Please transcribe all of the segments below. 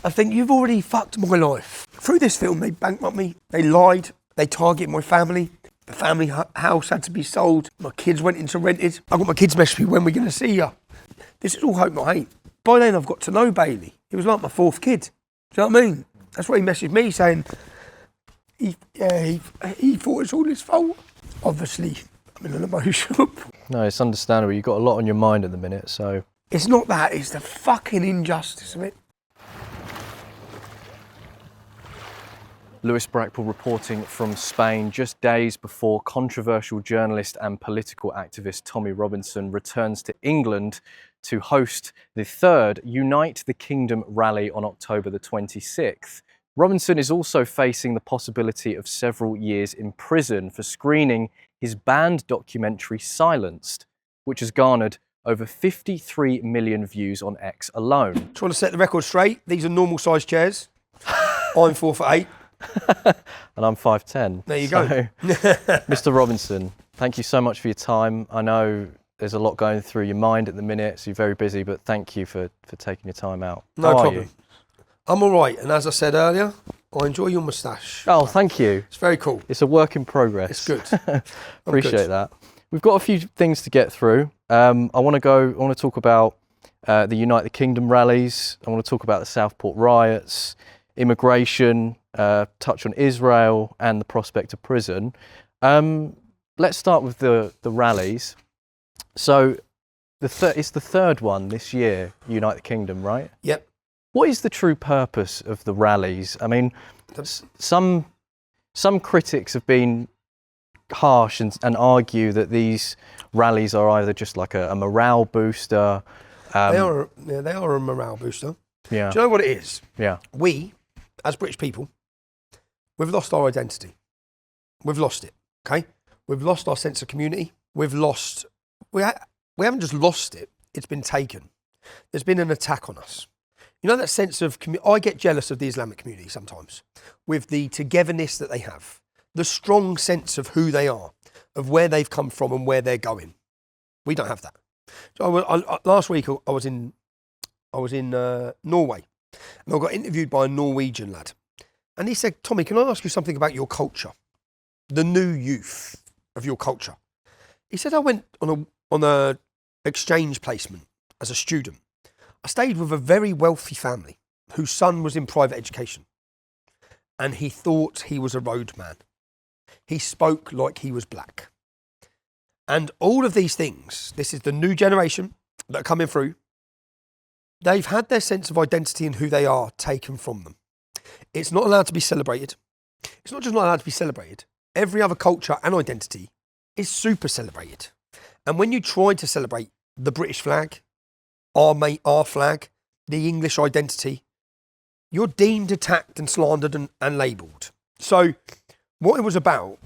I think you've already fucked my life. Through this film, they bankrupt me, they lied, they target my family. The family house had to be sold. My kids went into rented. I got my kids messaging me, when we're going to see you. This is all hope, not hate. By then, I've got to know Bailey. He was like my fourth kid. Do you know what I mean? That's why he messaged me saying, he thought it's all his fault. Obviously, I'm in an emotional. No, it's understandable. You've got a lot on your mind at the minute, so. It's not that, it's the fucking injustice of it. Lewis Brackpool reporting from Spain just days before controversial journalist and political activist Tommy Robinson returns to England to host the third Unite the Kingdom rally on October the 26th. Robinson is also facing the possibility of several years in prison for screening his banned documentary Silenced, which has garnered over 53 million views on X alone. Just want to set the record straight. These are normal sized chairs. I'm 4'8". And I'm 5'10". There you go. Mr. Robinson, thank you so much for your time. I know there's a lot going through your mind at the minute, so you're very busy, but thank you for taking your time out. No problem. I'm all right, and as I said earlier, I enjoy your moustache. Oh, thank you. It's very cool. It's a work in progress. It's good. Appreciate that. We've got a few things to get through. I want to talk about the Unite the Kingdom rallies. I want to talk about the Southport riots, immigration, touch on Israel and the prospect of prison. Let's start with the rallies. So it's the third one this year, Unite the Kingdom, right? Yep. What is the true purpose of the rallies? I mean, some critics have been harsh and argue that these rallies are either just like a morale booster. They are a morale booster. Yeah. Do you know what it is? Yeah. We, as British people, we've lost our identity. We've lost it, okay? We've lost our sense of community. We haven't just lost it, it's been taken. There's been an attack on us. You know that sense of, I get jealous of the Islamic community sometimes, with the togetherness that they have, the strong sense of who they are, of where they've come from and where they're going. We don't have that. So last week I was in Norway, and I got interviewed by a Norwegian lad, and he said, "Tommy, can I ask you something about your culture, the new youth of your culture?" He said, "I went on a exchange placement as a student. I stayed with a very wealthy family whose son was in private education, and he thought he was a roadman. He spoke like he was black. And all of these things, this is the new generation that are coming through, they've had their sense of identity and who they are taken from them. It's not allowed to be celebrated. It's not just not allowed to be celebrated. Every other culture and identity is super celebrated. And when you try to celebrate the British flag, our flag, the English identity, you're deemed, attacked and slandered and labelled. So what it was about,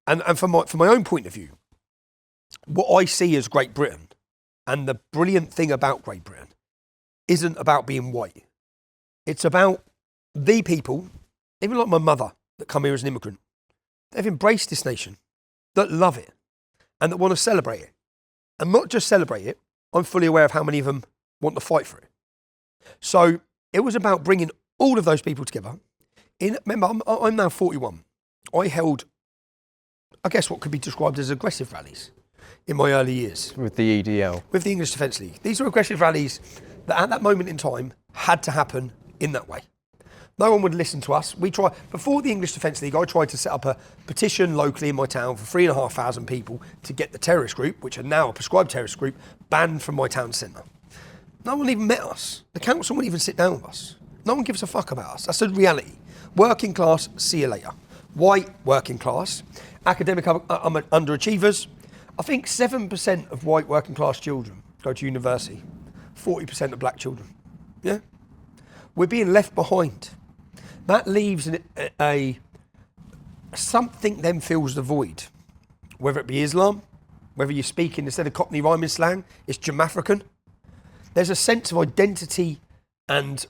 and from my own point of view, what I see as Great Britain, and the brilliant thing about Great Britain, isn't about being white. It's about the people, even like my mother, that come here as an immigrant. They've embraced this nation, that love it, and that want to celebrate it. And not just celebrate it, I'm fully aware of how many of them want to fight for it. So it was about bringing all of those people together. Remember, I'm now 41. I held, I guess, what could be described as aggressive rallies in my early years. With the EDL. With the English Defence League. These are aggressive rallies that at that moment in time had to happen in that way. No one would listen to us. Before the English Defence League, I tried to set up a petition locally in my town for 3,500 people to get the terrorist group, which are now a prescribed terrorist group, banned from my town centre. No one even met us. The council wouldn't even sit down with us. No one gives a fuck about us. That's the reality. Working class, see you later. White, working class. Academic underachievers. I think 7% of white working class children go to university. 40% of black children. Yeah? We're being left behind. That leaves something then fills the void. Whether it be Islam, whether you're speaking, instead of Cockney rhyming slang, it's Jam-African. There's a sense of identity and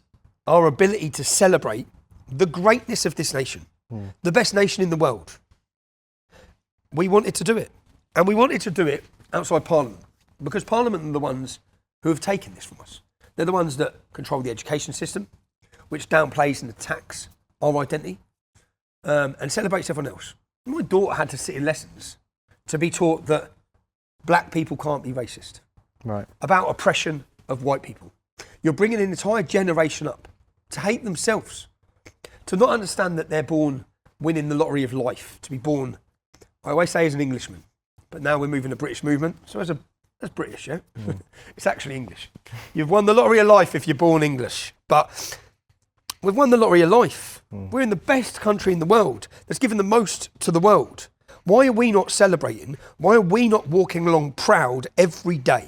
our ability to celebrate the greatness of this nation, the best nation in the world. We wanted to do it. And we wanted to do it outside Parliament, because Parliament are the ones who have taken this from us. They're the ones that control the education system. which downplays and attacks our identity and celebrates everyone else. My daughter had to sit in lessons to be taught that black people can't be racist, Right. about oppression of white people. You're bringing an entire generation up to hate themselves, to not understand that they're born winning the lottery of life, to be born, I always say, as an Englishman, but now we're moving the British movement, so as British, yeah? It's actually English. You've won the lottery of life if you're born English, but we've won the lottery of life. We're in the best country in the world that's given the most to the world. Why are we not celebrating? Why are we not walking along proud every day?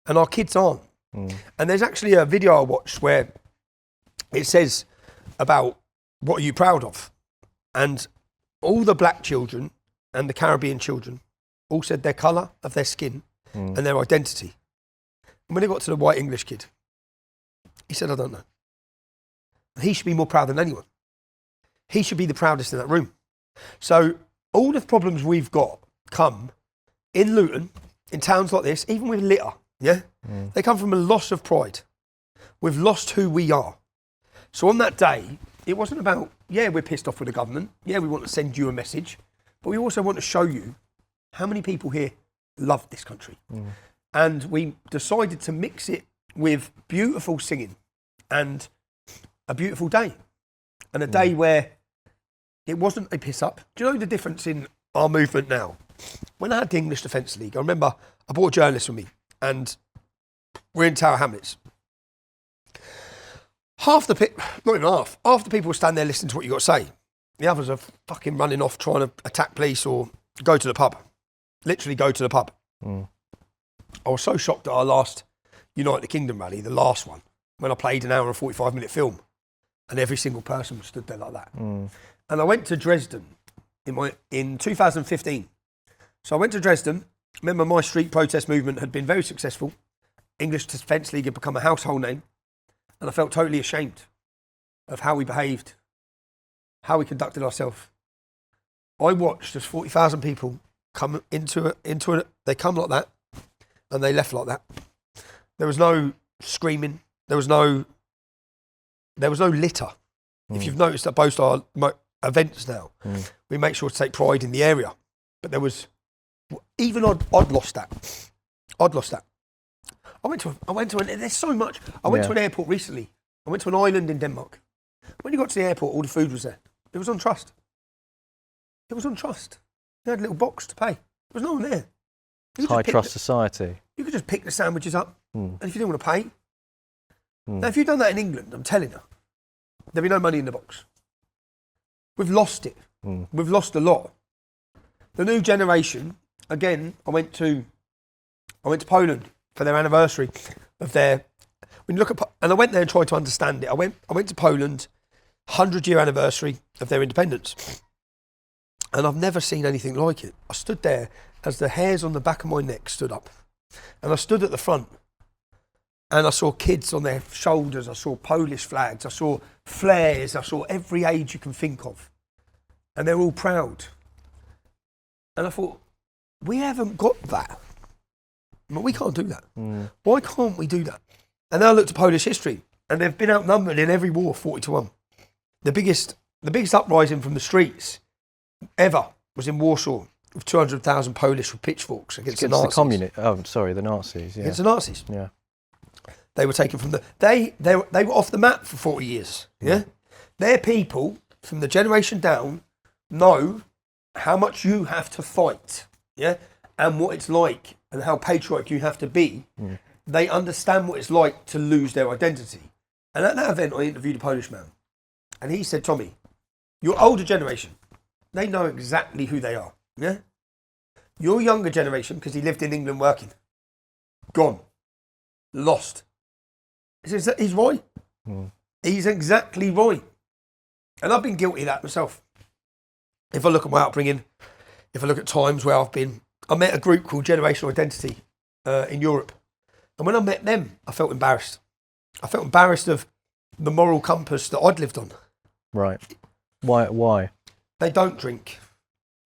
And our kids aren't. And there's actually a video I watched where it says about what are you proud of? And all the black children and the Caribbean children all said their colour of their skin and their identity. And when it got to the white English kid, he said, I don't know. He should be more proud than anyone. He should be the proudest in that room. So all the problems we've got come in Luton, in towns like this, even with litter, yeah? They come from a loss of pride. We've lost who we are. So on that day, it wasn't about, yeah, we're pissed off with the government. Yeah, we want to send you a message. But we also want to show you how many people here love this country. And we decided to mix it with beautiful singing and a beautiful day. And a day where it wasn't a piss up. Do you know the difference in our movement now? When I had the English Defence League, I remember I brought a journalist with me and we're in Tower Hamlets. Half the people will stand there listening to what you got to say. The others are fucking running off trying to attack police or go to the pub. Literally go to the pub. I was so shocked at our last United Kingdom rally, the last one, when I played an hour and 45-minute film and every single person stood there like that. And I went to Dresden in 2015. So I went to Dresden. Remember, my street protest movement had been very successful. English Defence League had become a household name. And I felt totally ashamed of how we behaved, how we conducted ourselves. I watched as 40,000 people come into it. They come like that, and they left like that. There was no screaming. There was no litter. If you've noticed at both our events now, we make sure to take pride in the area. But there was, even I'd lost that. I went to there's so much. I went to an airport recently. I went to an island in Denmark. When you got to the airport, all the food was there. It was on trust. They had a little box to pay. There was no one there. High trust society. You could just pick the sandwiches up, and if you didn't want to pay. Now, if you'd done that in England, I'm telling you, there'd be no money in the box. We've lost it. We've lost a lot. The new generation, again, I went to Poland for their anniversary of their. When you look at, and I went there and tried to understand it. I went to Poland, 100-year anniversary of their independence, and I've never seen anything like it. I stood there as the hairs on the back of my neck stood up, and I stood at the front, and I saw kids on their shoulders. I saw Polish flags. I saw flares. I saw every age you can think of, and they're all proud. And I thought, we haven't got that. But we can't do that. Why can't we do that? And then I looked at Polish history, and they've been outnumbered in every war, 40-1. The biggest uprising from the streets ever was in Warsaw, with 200,000 Polish with pitchforks against the Nazis. The Nazis. Yeah. Against the Nazis. Yeah. They were taken from they were off the map for 40 years. Yeah. Their people from the generation down know how much you have to fight. Yeah. And what it's like and how patriotic you have to be. They understand what it's like to lose their identity. And at that event, I interviewed a Polish man. And he said, Tommy, your older generation, they know exactly who they are. Yeah? Your younger generation, because he lived in England working, gone, lost. He's right. He's exactly right. And I've been guilty of that myself. If I look at my upbringing, if I look at times where I met a group called Generational Identity in Europe. And when I met them, I felt embarrassed. I felt embarrassed of the moral compass that I'd lived on. Right. Why? They don't drink.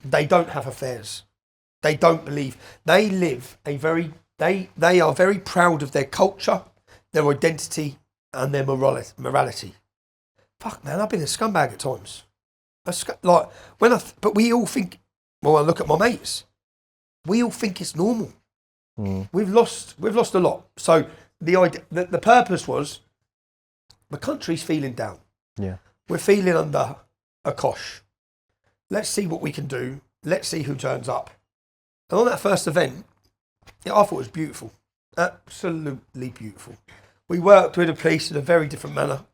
They don't have affairs. They don't believe. They live they are very proud of their culture, their identity, and their morality. fuck, man, I've been a scumbag at times. But we all think, well, I look at my mates, we all think it's normal. We've lost a lot. So the purpose was, the country's feeling down. Yeah. We're feeling under a cosh. Let's see what we can do. Let's see who turns up. And on that first event, I thought it was beautiful. Absolutely beautiful. We worked with the police in a very different manner,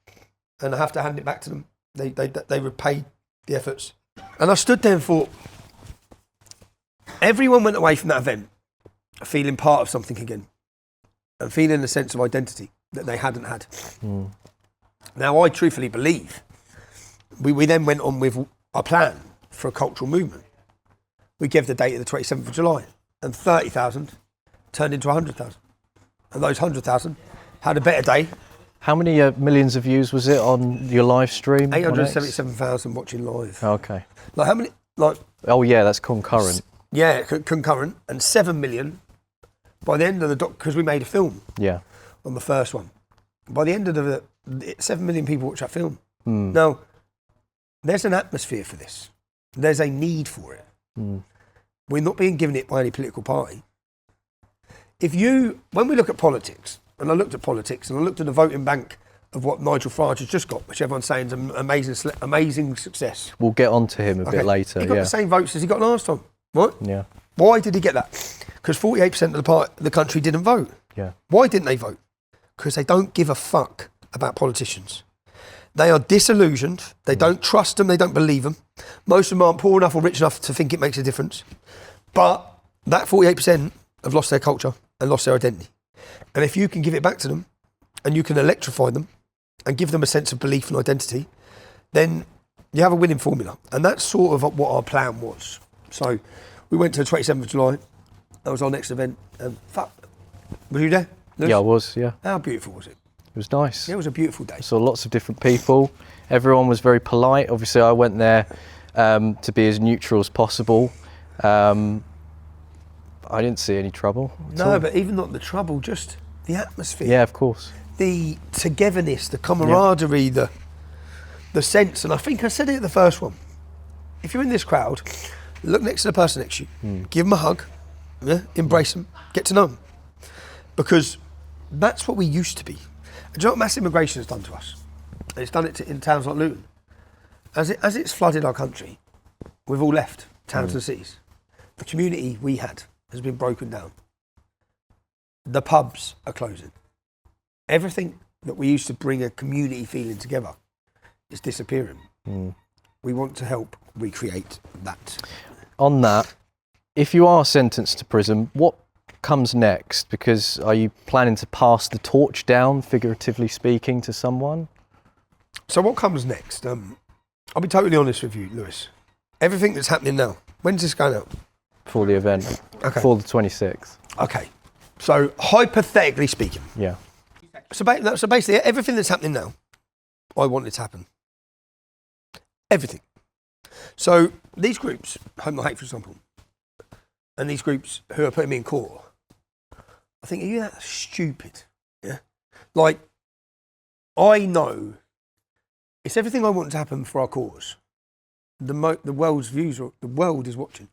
and I have to hand it back to them. They repaid the efforts. And I stood there and thought, everyone went away from that event feeling part of something again, and feeling a sense of identity that they hadn't had. Now, I truthfully believe we then went on with a plan for a cultural movement. We gave the date of the 27th of July, and 30,000 turned into 100,000. And those 100,000 had a better day. How many millions of views was it on your live stream? 877,000 watching live. Okay. Like how many? Like, oh yeah, that's concurrent. Yeah, concurrent, and 7 million by the end of the because we made a film. Yeah. On the first one, by the end of the 7 million people watch that film. Now, there's an atmosphere for this. There's a need for it. We're not being given it by any political party. When we look at politics, and I looked at politics, and I looked at the voting bank of what Nigel Farage has just got, which everyone's saying is an amazing success. We'll get on to him a bit later. He got the same votes as he got last time, right? Yeah. Why did he get that? Because 48% of the country didn't vote. Yeah. Why didn't they vote? Because they don't give a fuck about politicians. They are disillusioned. They don't trust them. They don't believe them. Most of them aren't poor enough or rich enough to think it makes a difference. But that 48% have lost their culture and lost their identity. And if you can give it back to them, and you can electrify them and give them a sense of belief and identity, then you have a winning formula. And that's sort of what our plan was. So we went to the 27th of July. That was our next event. And fuck, were you there, Lewis? Yeah, I was, yeah. How beautiful was it? It was nice. Yeah, it was a beautiful day. Saw lots of different people. Everyone was very polite. Obviously, I went there to be as neutral as possible. I didn't see any trouble. No, but even not the trouble, just the atmosphere. Yeah, of course. The togetherness, the camaraderie, the sense. And I think I said it at the first one. If you're in this crowd, look next to the person next to you. Give them a hug. Embrace them. Get to know them. Because that's what we used to be. And do you know what mass immigration has done to us? And it's done it in towns like Luton. As it's flooded our country, we've all left towns and cities. The community we had has been broken down. The pubs are closing. Everything that we used to bring a community feeling together is disappearing. We want to help recreate that. On that, if you are sentenced to prison, what comes next? Because are you planning to pass the torch down, figuratively speaking, to someone? So what comes next? I'll be totally honest with you, Lewis. Everything that's happening now, when's this going out? For the event. Okay. For the 26th. Okay. So hypothetically speaking. Yeah. So basically everything that's happening now, I want it to happen. Everything. So these groups, Home Not Hate, for example, and these groups who are putting me in court, I think, are you that stupid? Yeah. Like, I know it's everything I want to happen for our cause. The world's views, the world is watching.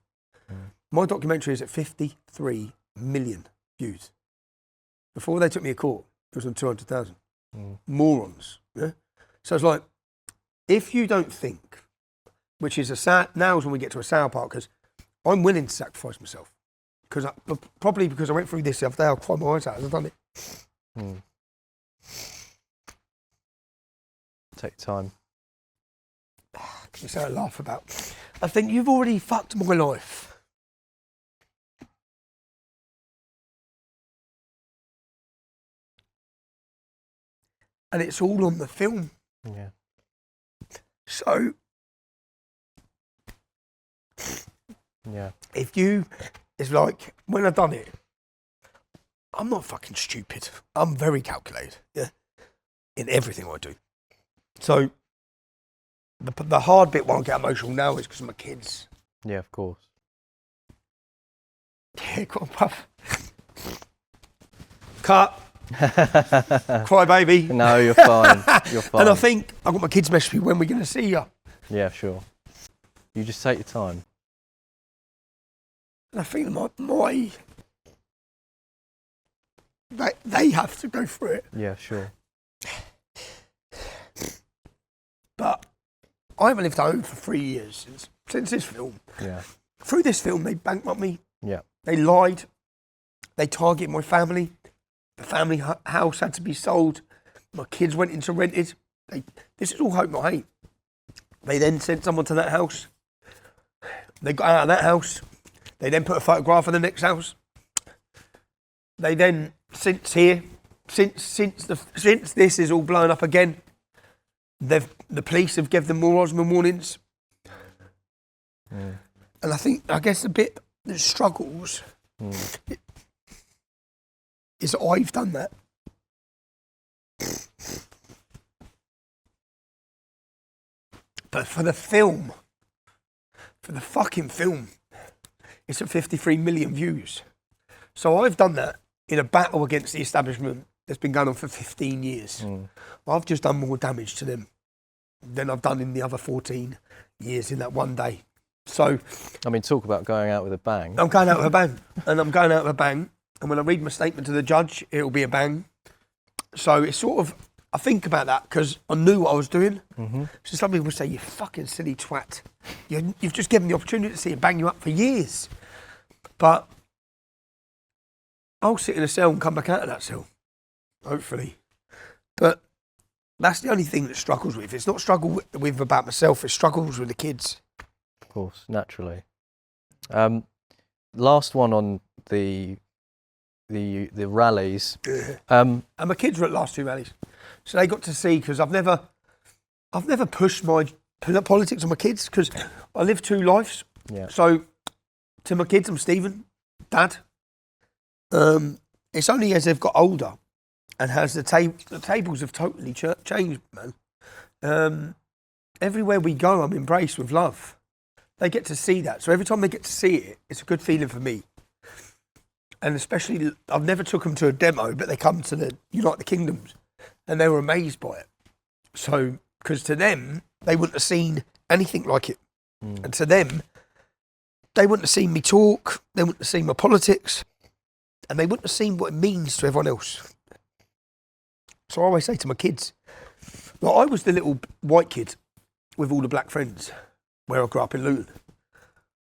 My documentary is at 53 million views. Before they took me to court, it was on 200,000. Morons. Yeah. So it's like, if you don't think, which is now's when we get to a sour part, because I'm willing to sacrifice myself. Probably because I went through this the other day, I'll cry my eyes out as I've done it. Take time. Can you say I laugh about? I think you've already fucked my life. And it's all on the film. Yeah. So, yeah. It's like, when I've done it, I'm not fucking stupid. I'm very calculated, yeah, in everything I do. So, the hard bit won't get emotional now is because of my kids. Yeah, of course. Yeah, go on, puff. Cut. Cry baby. No, you're fine. You're fine. And I think I've got my kids message me, when we're going to see you. Yeah, sure. You just take your time. And I think they have to go through it. Yeah, sure. But I haven't lived at home for 3 years since this film. Yeah. Through this film, they bankrupt me. Yeah. They lied. They targeted my family. The family house had to be sold. My kids went into rented. This is all hope, not hate. They then sent someone to that house. They got out of that house. They then put a photograph of the next house. They then, since this is all blown up again, the police have given them more Osman warnings. And I guess the bit that struggles is that I've done that. But for the fucking film, it's at 53 million views. So I've done that in a battle against the establishment that's been going on for 15 years. I've just done more damage to them than I've done in the other 14 years in that one day. So, I mean, talk about going out with a bang. I'm going out with a bang, and I'm going out with a bang. And when I read my statement to the judge, it'll be a bang. So it's sort of, I think about that because I knew what I was doing. So some people say, you fucking silly twat. You've just given the opportunity to see it bang you up for years. But I'll sit in a cell and come back out of that cell, hopefully. But that's the only thing that struggles with. It's not struggle with about myself, it struggles with the kids. Of course, naturally. Last one on the rallies. And my kids were at last 2 rallies. So they got to see, because I've never pushed my politics on my kids, because I live 2 lives. Yeah. So to my kids, I'm Stephen, Dad. It's only as they've got older and as the tables have totally changed, man. Everywhere we go, I'm embraced with love. They get to see that. So every time they get to see it, it's a good feeling for me. And especially, I've never took them to a demo, but they come to the Unite the Kingdoms and they were amazed by it. So, because to them, they wouldn't have seen anything like it. And to them, they wouldn't have seen me talk, they wouldn't have seen my politics, and they wouldn't have seen what it means to everyone else. So I always say to my kids, like, I was the little white kid with all the black friends where I grew up in Luton.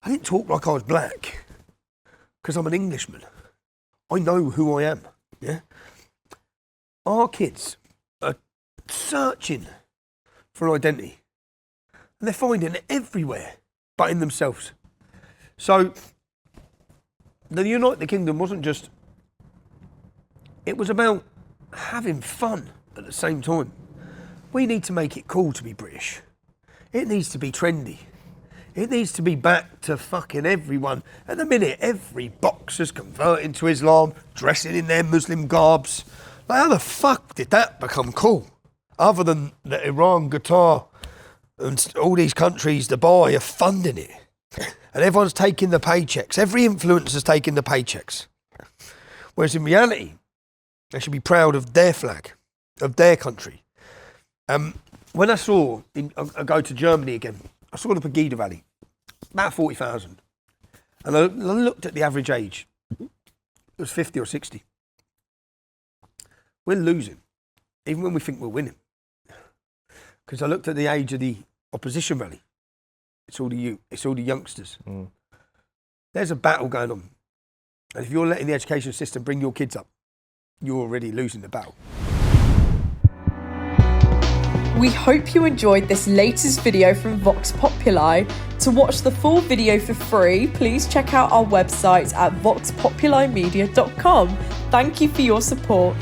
I didn't talk like I was black because I'm an Englishman. I know who I am, yeah? Our kids are searching for an identity and they're finding it everywhere but in themselves. So the Unite the Kingdom wasn't just, it was about having fun at the same time. We need to make it cool to be British. It needs to be trendy. It needs to be back to fucking everyone. At the minute, every boxer's converting to Islam, dressing in their Muslim garbs. Like, how the fuck did that become cool? Other than the Iran, Qatar, and all these countries, Dubai, are funding it. And everyone's taking the paychecks. Every influencer's taking the paychecks. Whereas in reality, they should be proud of their flag, of their country. When I go to Germany again, I saw the Pegida rally, about 40,000. And I looked at the average age. It was 50 or 60. We're losing, even when we think we're winning. Because I looked at the age of the opposition rally. It's all the youngsters. There's a battle going on. And if you're letting the education system bring your kids up, you're already losing the battle. We hope you enjoyed this latest video from Vox Populi. To watch the full video for free, please check out our website at voxpopulimedia.com. Thank you for your support.